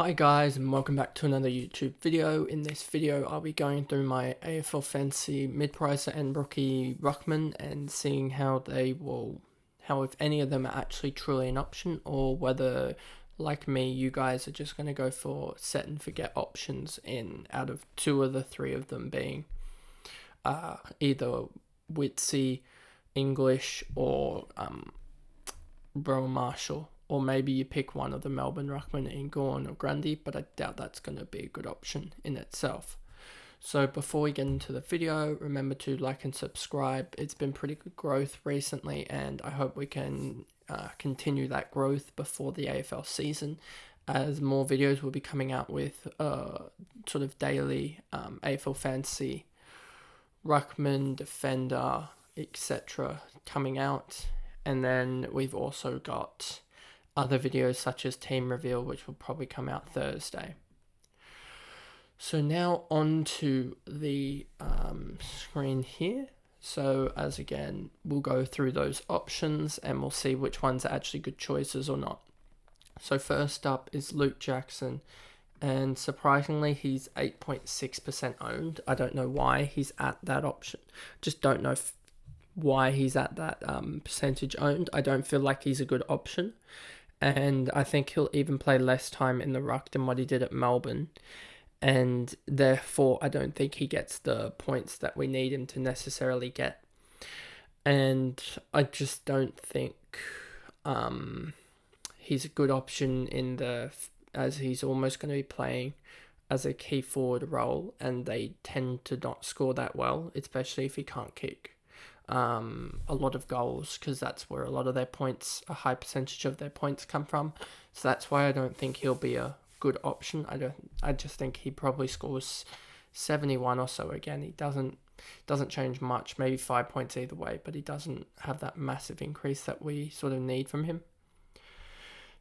Hi guys, and welcome back to another YouTube video. In this video I'll be going through my AFL Fantasy mid-pricer and rookie Ruckman and seeing how if any of them are actually truly an option, or whether, like me, you guys are just going to go for set and forget options out of two of the three of them being either Witsy, English, or Bro Marshall. Or maybe you pick one of the Melbourne Ruckman in Gorn or Grundy, but I doubt that's going to be a good option in itself. So before we get into the video, remember to like and subscribe. It's been pretty good growth recently, and I hope we can continue that growth before the AFL season, as more videos will be coming out with sort of daily AFL Fantasy Ruckman, Defender, etc. coming out. And then we've also got other videos such as Team Reveal, which will probably come out Thursday. So now on to the screen here. So as again, we'll go through those options and we'll see which ones are actually good choices or not. So first up is Luke Jackson, and surprisingly he's 8.6% owned. I don't know why he's at that option. Just don't know why he's at that percentage owned. I don't feel like he's a good option. And I think he'll even play less time in the ruck than what he did at Melbourne. And therefore, I don't think he gets the points that we need him to necessarily get. And I just don't think he's a good option as he's almost going to be playing as a key forward role, and they tend to not score that well, especially if he can't kick a lot of goals, because that's where a lot of their points, a high percentage of their points come from. So that's why I don't think he'll be a good option. I just think he probably scores 71 or so again. He doesn't change much, maybe 5 points either way, but he doesn't have that massive increase that we sort of need from him.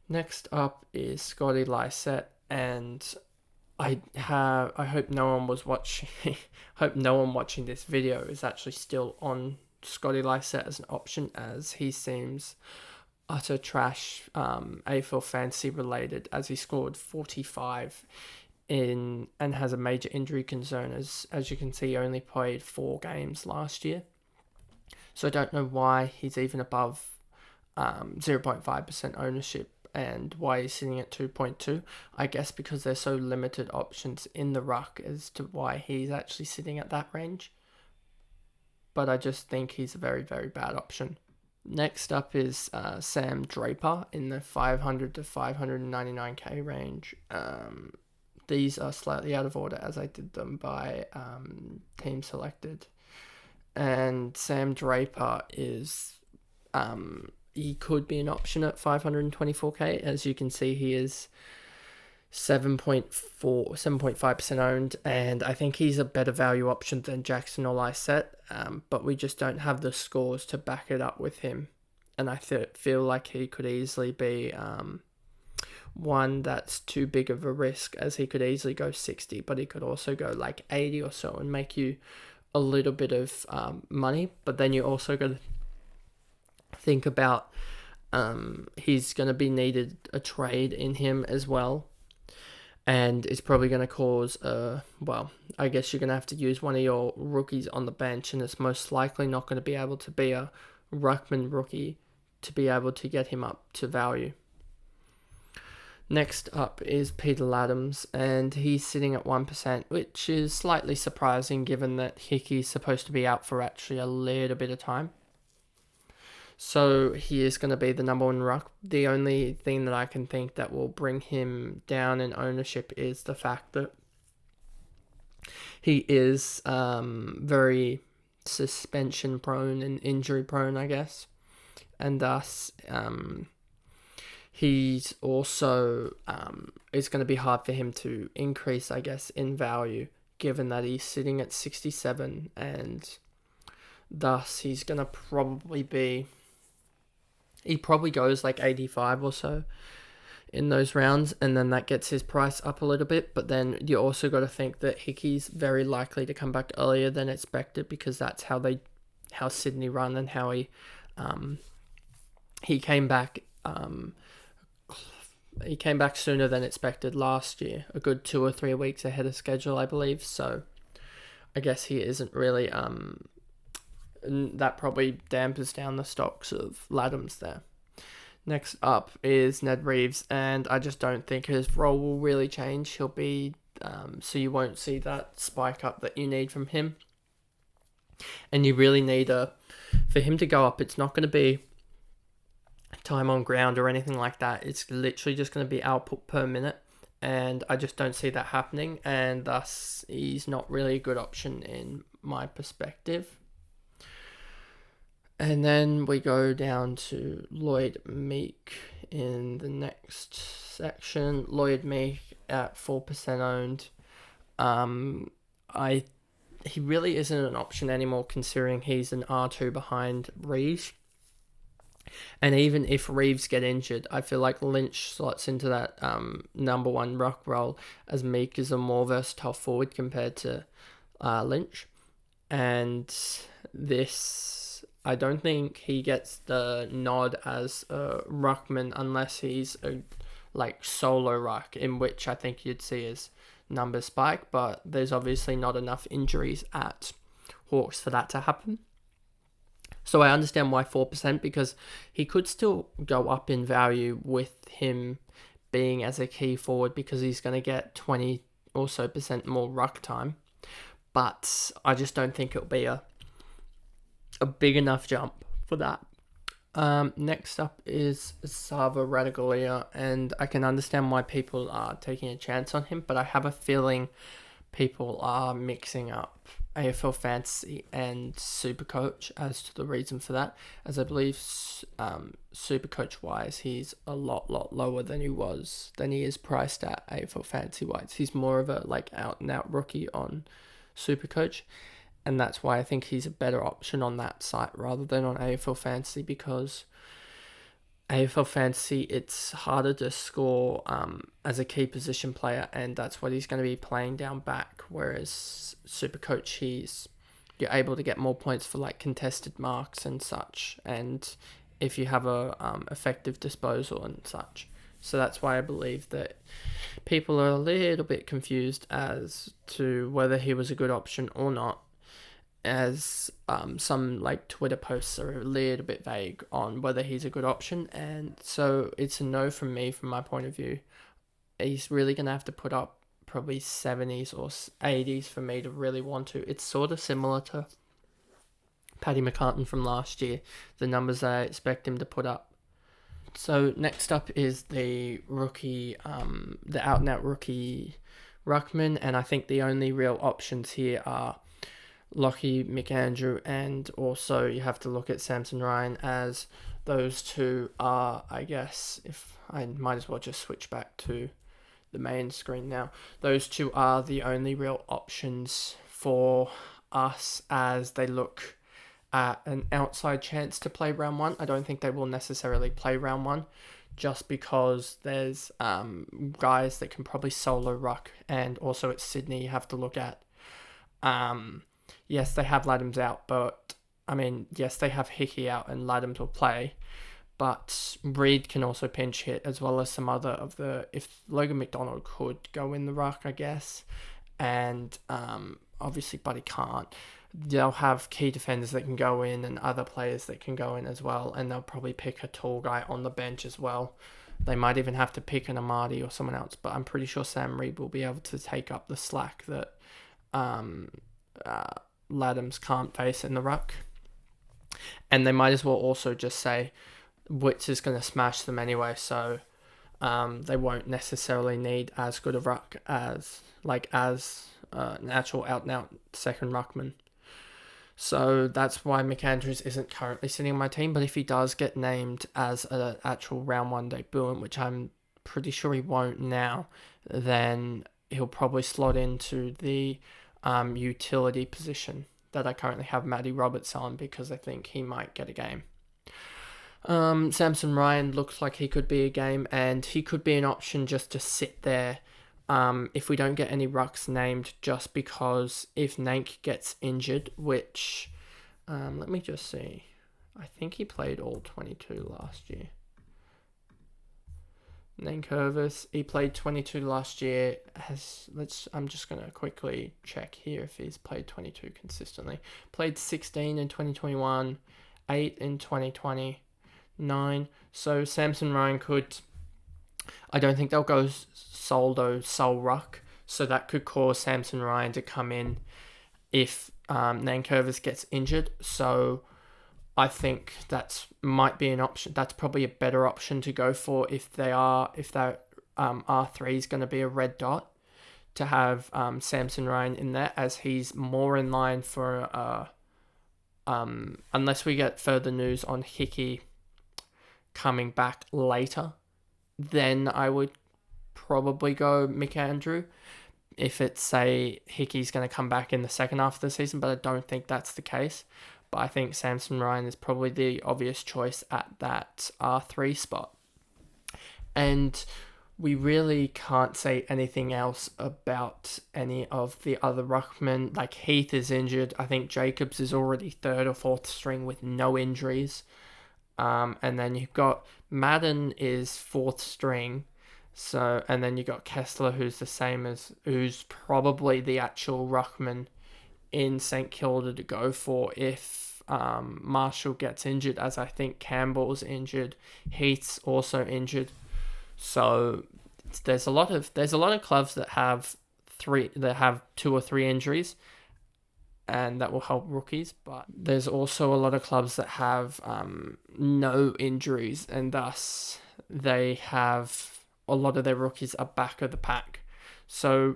Next up is Scotty Lycett, and I hope no one was watching. Hope no one watching this video is actually still on Scotty Lycett as an option, as he seems utter trash AFL Fantasy related, as he scored 45 and has a major injury concern, as you can see, he only played 4 games last year. So I don't know why he's even above 0.5% ownership, and why he's sitting at 2.2. I guess because there's so limited options in the ruck as to why he's actually sitting at that range. But I just think he's a very, very bad option. Next up is Sam Draper in the 500 to 599k range. These are slightly out of order as I did them by team selected. And Sam Draper is he could be an option at 524k. As you can see, he is 7.5% owned, and I think he's a better value option than Jackson or Lycett, but we just don't have the scores to back it up with him. And I feel like he could easily be one that's too big of a risk, as he could easily go 60, but he could also go like 80 or so and make you a little bit of money. But then you also got to think about he's going to be needed a trade in him as well, and it's probably going to cause I guess you're going to have to use one of your rookies on the bench, and it's most likely not going to be able to be a Ruckman rookie to be able to get him up to value. Next up is Peter Laddams, and he's sitting at 1%, which is slightly surprising given that Hickey's supposed to be out for actually a little bit of time. So he is going to be the number 1 ruck. The only thing that I can think that will bring him down in ownership is the fact that he is very suspension prone and injury prone, I guess. And thus, he's also, it's going to be hard for him to increase, I guess, in value, given that he's sitting at 67, and thus he's going to probably be, he probably goes like 85 or so in those rounds, and then that gets his price up a little bit. But then you also got to think that Hickey's very likely to come back earlier than expected, because that's how Sydney run, and how he came back he came back sooner than expected last year, a good 2 or 3 weeks ahead of schedule, I believe. So I guess he isn't really that probably dampers down the stocks of Laddams there. Next up is Ned Reeves, and I just don't think his role will really change. He'll be so you won't see that spike up that you need from him. And you really need for him to go up, it's not going to be time on ground or anything like that. It's literally just going to be output per minute, and I just don't see that happening, and thus he's not really a good option in my perspective. And then we go down to Lloyd Meek in the next section. Lloyd Meek at 4% owned. He really isn't an option anymore, considering he's an R2 behind Reeves. And even if Reeves get injured, I feel like Lynch slots into that number one ruck role, as Meek is a more versatile forward compared to Lynch. And this, I don't think he gets the nod as a ruckman unless he's a solo ruck, in which I think you'd see his numbers spike, but there's obviously not enough injuries at Hawks for that to happen. So I understand why 4%, because he could still go up in value with him being as a key forward, because he's going to get 20 or so % more ruck time. But I just don't think it'll be a big enough jump for that. Next up is Sava Radaglia, and I can understand why people are taking a chance on him, but I have a feeling people are mixing up AFL Fantasy and Supercoach as to the reason for that, as I believe Supercoach wise he's a lot lower than he is priced at AFL Fantasy wise. He's more of a out and out rookie on Supercoach, and that's why I think he's a better option on that site rather than on AFL Fantasy, because AFL Fantasy, it's harder to score as a key position player, and that's what he's going to be playing down back, whereas Supercoach, you're able to get more points for contested marks and such, and if you have a effective disposal and such. So that's why I believe that people are a little bit confused as to whether he was a good option or not, as some Twitter posts are a little bit vague on whether he's a good option, and so it's a no from me. From my point of view, he's really going to have to put up probably 70s or 80s for me to really want to. It's sort of similar to Paddy McCartan from last year, the numbers that I expect him to put up. So next up is the rookie, the out-and-out rookie ruckman, and I think the only real options here are Lockie McAndrew, and also you have to look at Samson Ryan, as those two are, I guess, if I might as well just switch back to the main screen now. Those two are the only real options for us, as they look at an outside chance to play round one. I don't think they will necessarily play round one, just because there's guys that can probably solo ruck, and also at Sydney you have to look at yes, they have Laddams out, but yes, they have Hickey out and Laddams will play, but Reed can also pinch hit, as well as some other of if Logan McDonald could go in the ruck, I guess, and obviously Buddy can't. They'll have key defenders that can go in and other players that can go in as well, and they'll probably pick a tall guy on the bench as well. They might even have to pick an Amadi or someone else, but I'm pretty sure Sam Reed will be able to take up the slack that Laddams can't face in the ruck. And they might as well also just say Witz is going to smash them anyway, so they won't necessarily need as good a ruck as an actual out-and-out second ruckman. So that's why McAndrews isn't currently sitting on my team, but if he does get named as an actual round one debutant, which I'm pretty sure he won't now, then he'll probably slot into the utility position that I currently have Matty Roberts on, because I think he might get a game. Samson Ryan looks like he could be a game, and he could be an option just to sit there if we don't get any rucks named, just because if Nank gets injured, which let me just see, I think he played all 22 last year. Nankervis, he played 22 last year. I'm just gonna quickly check here if he's played 22 consistently. Played 16 in 2021, 8 in 2020, 9. So Samson Ryan could. I don't think they'll go sole ruck, so that could cause Samson Ryan to come in if Nankervis gets injured. So I think that might be an option. That's probably a better option to go for if that R3 is going to be a red dot, to have Samson Ryan in there, as he's more in line for unless we get further news on Hickey coming back later, then I would probably go McAndrew. If it's, say, Hickey's going to come back in the second half of the season, but I don't think that's the case. But I think Samson Ryan is probably the obvious choice at that R3 spot. And we really can't say anything else about any of the other ruckmen. Like, Heath is injured. I think Jacobs is already third or fourth string with no injuries. And then you've got Madden is fourth string. So, and then you got Kessler, who's probably the actual ruckman in St Kilda to go for if Marshall gets injured, as I think Campbell's injured, Heath's also injured. So there's a lot of clubs that have 2 or 3 injuries, and that will help rookies. But there's also a lot of clubs that have no injuries, and thus they have a lot of their rookies are back of the pack. So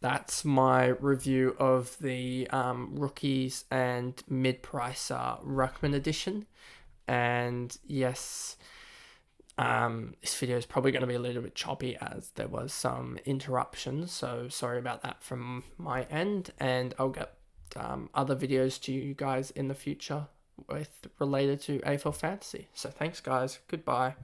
that's my review of the rookies and mid-pricer Ruckman edition. And yes, this video is probably going to be a little bit choppy as there was some interruptions, so sorry about that from my end, and I'll get other videos to you guys in the future related to AFL Fantasy. So thanks guys, goodbye.